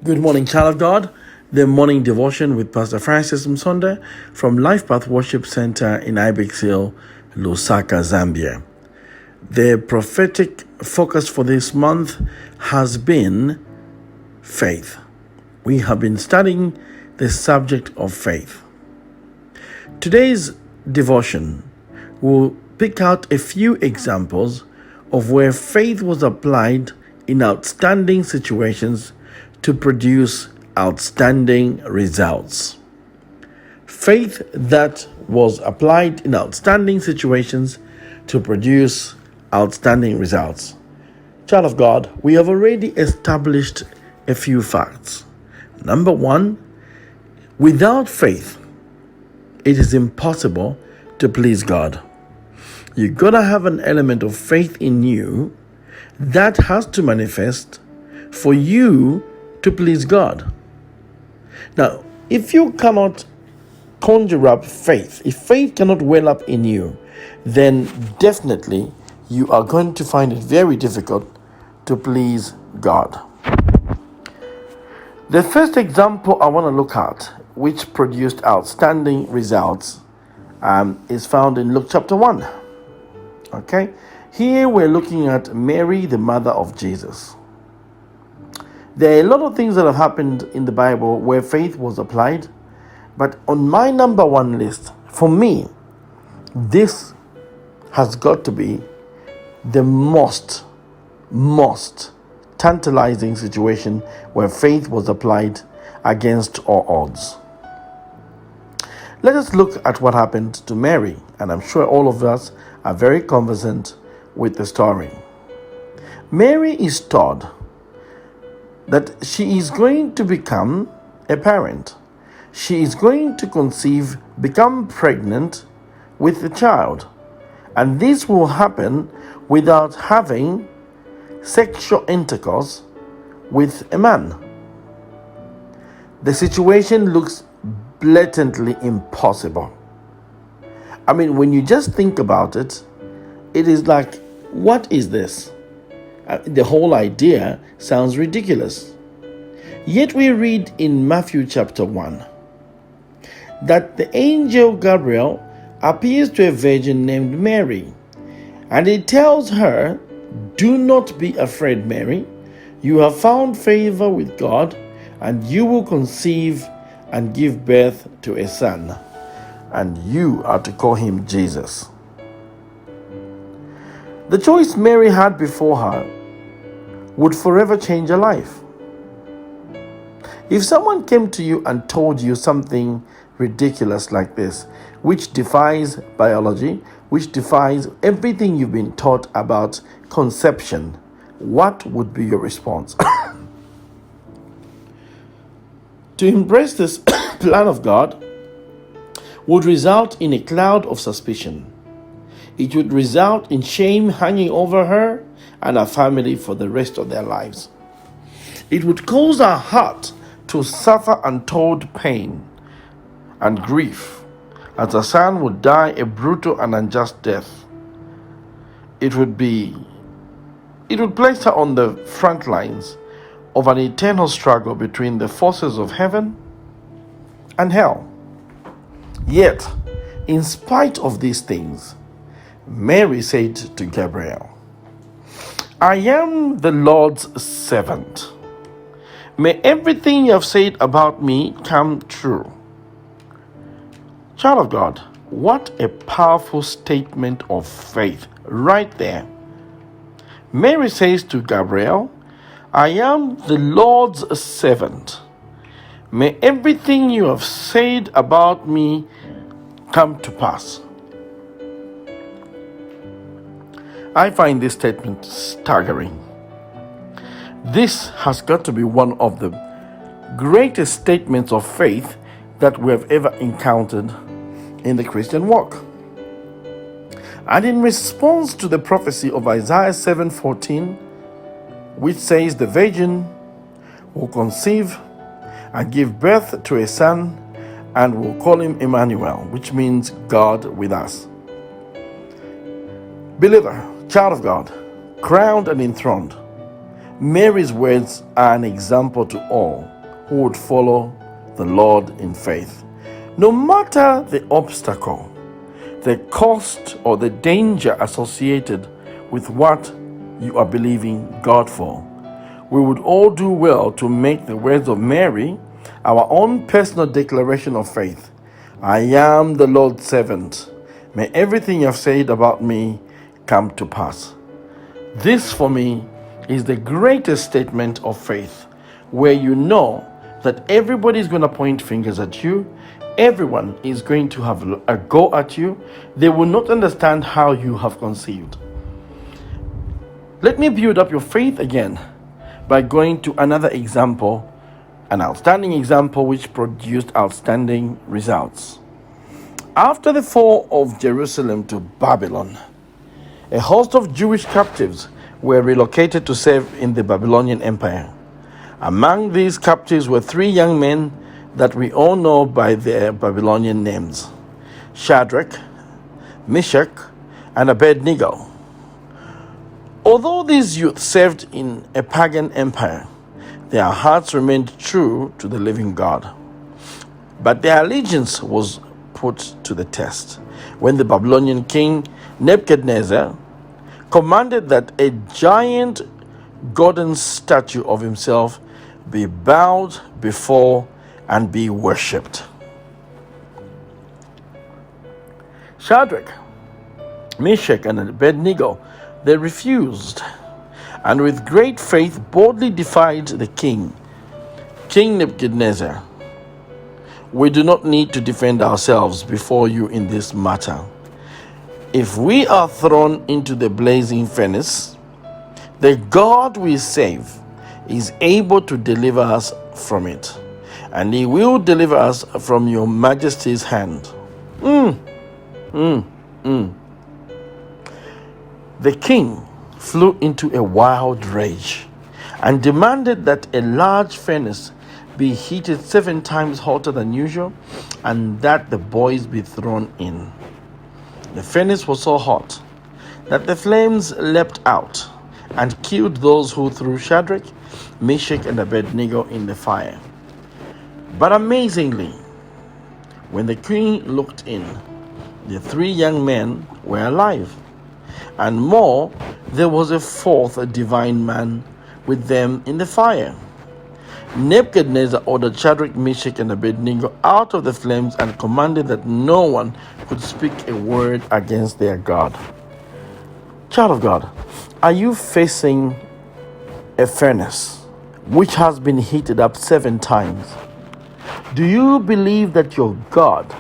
Good morning, child of God. The morning devotion with Pastor Francis Musonda from Life Path Worship Center in Ibex Hill, Lusaka, Zambia. The prophetic focus for this month has been faith. We have been studying the subject of faith. Today's devotion will pick out a few examples of where faith was applied in outstanding situations to produce outstanding results. Faith that was applied in outstanding situations to produce outstanding results. Child of God, we have already established a few facts. Number one, without faith, it is impossible to please God. You gotta have an element of faith in you that has to manifest for you to please God. Now, if you cannot conjure up faith, if faith cannot well up in you, then definitely you are going to find it very difficult to please God. The first example I want to look at, which produced outstanding results, is found in Luke chapter 1. Okay, here we're looking at Mary, the mother of Jesus. There are a lot of things that have happened in the Bible where faith was applied, but on my number one list, for me, this has got to be the most tantalizing situation where faith was applied against all odds. Let us look at what happened to Mary, and I'm sure all of us are very conversant with the story. Mary is told that she is going to become a parent. She is going to conceive, become pregnant with a child. And this will happen without having sexual intercourse with a man. The situation looks blatantly impossible. I mean, when you just think about it, it is like, what is this? The whole idea sounds ridiculous. Yet we read in Matthew chapter 1 that the angel Gabriel appears to a virgin named Mary, and he tells her, "Do not be afraid, Mary. You have found favor with God, and you will conceive and give birth to a son, and you are to call him Jesus." The choice Mary had before her would forever change her life. If someone came to you and told you something ridiculous like this, which defies biology, which defies everything you've been taught about conception, what would be your response? To embrace this plan of God would result in a cloud of suspicion. It would result in shame hanging over her and her family for the rest of their lives. It would cause her heart to suffer untold pain and grief as her son would die a brutal and unjust death. It would place her on the front lines of an eternal struggle between the forces of heaven and hell. Yet, in spite of these things, Mary said to Gabriel, "I am the Lord's servant. May everything you have said about me come true." Child of God, what a powerful statement of faith right there. Mary says to Gabriel, "I am the Lord's servant. May everything you have said about me come to pass." I find this statement staggering. This has got to be one of the greatest statements of faith that we have ever encountered in the Christian walk. And in response to the prophecy of Isaiah 7:14, which says the virgin will conceive and give birth to a son and will call him Emmanuel, which means God with us. Believer, child of God, crowned and enthroned, Mary's words are an example to all who would follow the Lord in faith. No matter the obstacle, the cost, or the danger associated with what you are believing God for, we would all do well to make the words of Mary our own personal declaration of faith. I am the Lord's servant. May everything you have said about me come to pass. This, for me, is the greatest statement of faith, where you know that everybody is going to point fingers at you. Everyone is going to have a go at you. They will not understand how you have conceived. Let me build up your faith again by going to another example, an outstanding example which produced outstanding results. After the fall of Jerusalem to Babylon, a host of Jewish captives were relocated to serve in the Babylonian Empire. Among these captives were 3 young men that we all know by their Babylonian names: Shadrach, Meshach, and Abednego. Although these youths served in a pagan empire, their hearts remained true to the living God. But their allegiance was put to the test when the Babylonian king Nebuchadnezzar commanded that a giant golden statue of himself be bowed before and be worshipped. Shadrach, Meshach, and Abednego, they refused, and with great faith boldly defied the king, King Nebuchadnezzar. We do not need to defend ourselves before you in this matter. If we are thrown into the blazing furnace, the God we serve is able to deliver us from it, and he will deliver us from your majesty's hand. The king flew into a wild rage and demanded that a large furnace be heated 7 times hotter than usual, and that the boys be thrown in. The furnace was so hot that the flames leapt out and killed those who threw Shadrach, Meshach, and Abednego in the fire. But amazingly, when the king looked in, the 3 young men were alive. And more, there was a 4th divine man with them in the fire. Nebuchadnezzar ordered Shadrach, Meshach, and Abednego out of the flames and commanded that no one could speak a word against their God. Child of God, are you facing a furnace which has been heated up 7 times? Do you believe that your God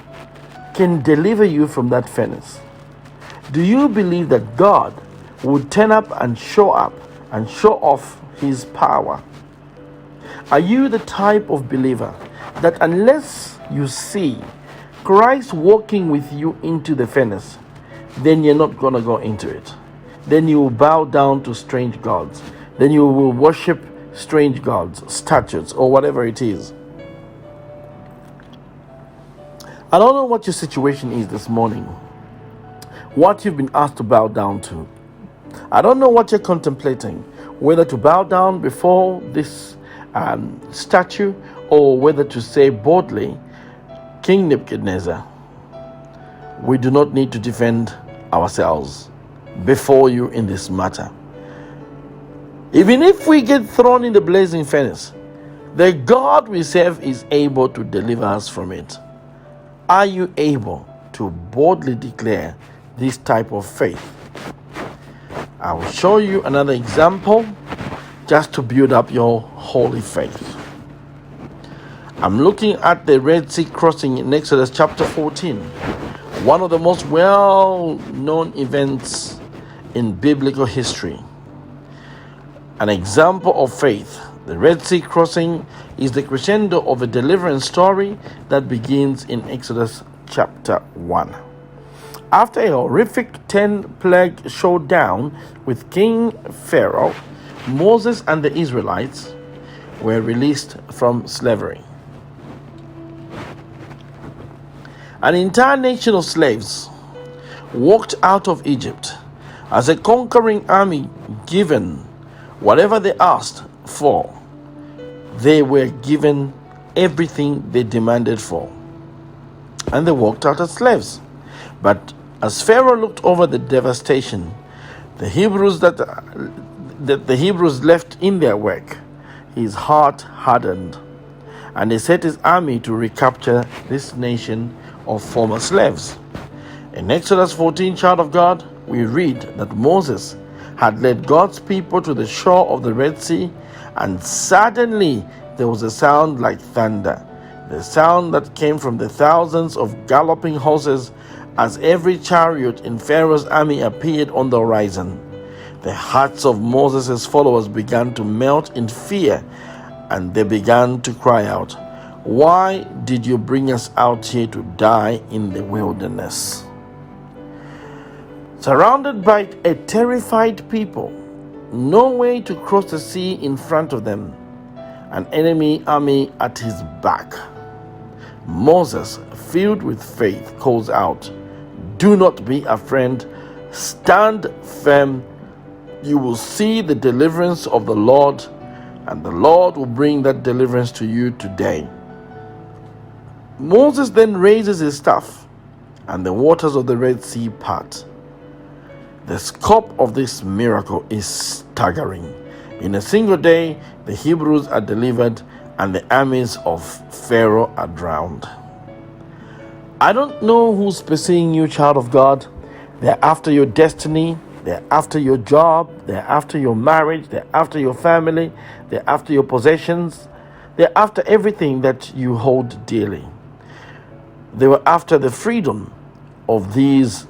can deliver you from that furnace? Do you believe that God would turn up and show off his power? Are you the type of believer that unless you see Christ walking with you into the furnace, then you're not going to go into it? Then you will bow down to strange gods. Then you will worship strange gods, statues, or whatever it is. I don't know what your situation is this morning, what you've been asked to bow down to. I don't know what you're contemplating, whether to bow down before this statue or whether to say boldly, King Nebuchadnezzar, we do not need to defend ourselves before you in this matter. Even if we get thrown in the blazing furnace, the God we serve is able to deliver us from it. Are you able to boldly declare this type of faith? I will show you another example just to build up your holy faith. I'm looking at the Red Sea crossing in Exodus chapter 14, one of the most well-known events in biblical history. An example of faith. The Red Sea crossing is the crescendo of a deliverance story that begins in Exodus chapter 1. After a horrific 10-plague showdown with King Pharaoh, Moses and the Israelites were released from slavery. An entire nation of slaves walked out of Egypt as a conquering army, given whatever they asked for. they were given everything they demanded for, and they walked out as slaves. But as Pharaoh looked over the devastation the Hebrews that the Hebrews left in their work, his heart hardened, and he set his army to recapture this nation of former slaves. In Exodus 14, child of God, we read that Moses had led God's people to the shore of the Red Sea, and suddenly there was a sound like thunder, the sound that came from the thousands of galloping horses as every chariot in Pharaoh's army appeared on the horizon. The hearts of Moses' followers began to melt in fear, and they began to cry out, "Why did you bring us out here to die in the wilderness?" Surrounded by a terrified people, no way to cross the sea in front of them, an enemy army at his back, Moses, filled with faith, calls out, "Do not be afraid, stand firm. You will see the deliverance of the Lord, and the Lord will bring that deliverance to you today." Moses then raises his staff, and the waters of the Red Sea part. The scope of this miracle is staggering. In a single day, the Hebrews are delivered, and the armies of Pharaoh are drowned. I don't know who's pursuing you, child of God. They're after your destiny. They're after your job. They're after your marriage. They're after your family. They're after your possessions. They're after everything that you hold dearly. They were after the freedom of these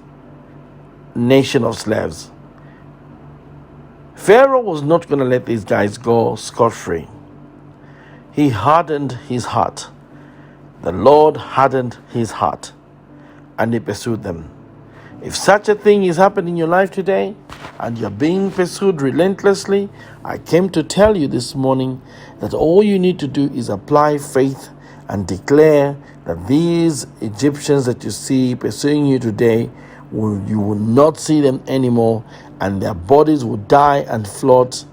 nation of slaves. Pharaoh was not going to let these guys go scot-free. He hardened his heart. The Lord hardened his heart, and he pursued them. If such a thing is happening in your life today, and you're being pursued relentlessly, I came to tell you this morning that all you need to do is apply faith and declare that these Egyptians that you see pursuing you today, you will not see them anymore, and their bodies will die and float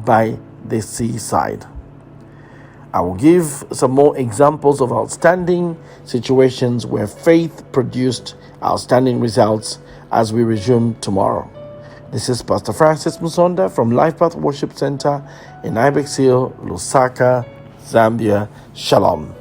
by the seaside. I will give some more examples of outstanding situations where faith produced outstanding results as we resume tomorrow. This is Pastor Francis Musonda from Life Path Worship Center in Ibex Hill, Lusaka, Zambia. Shalom.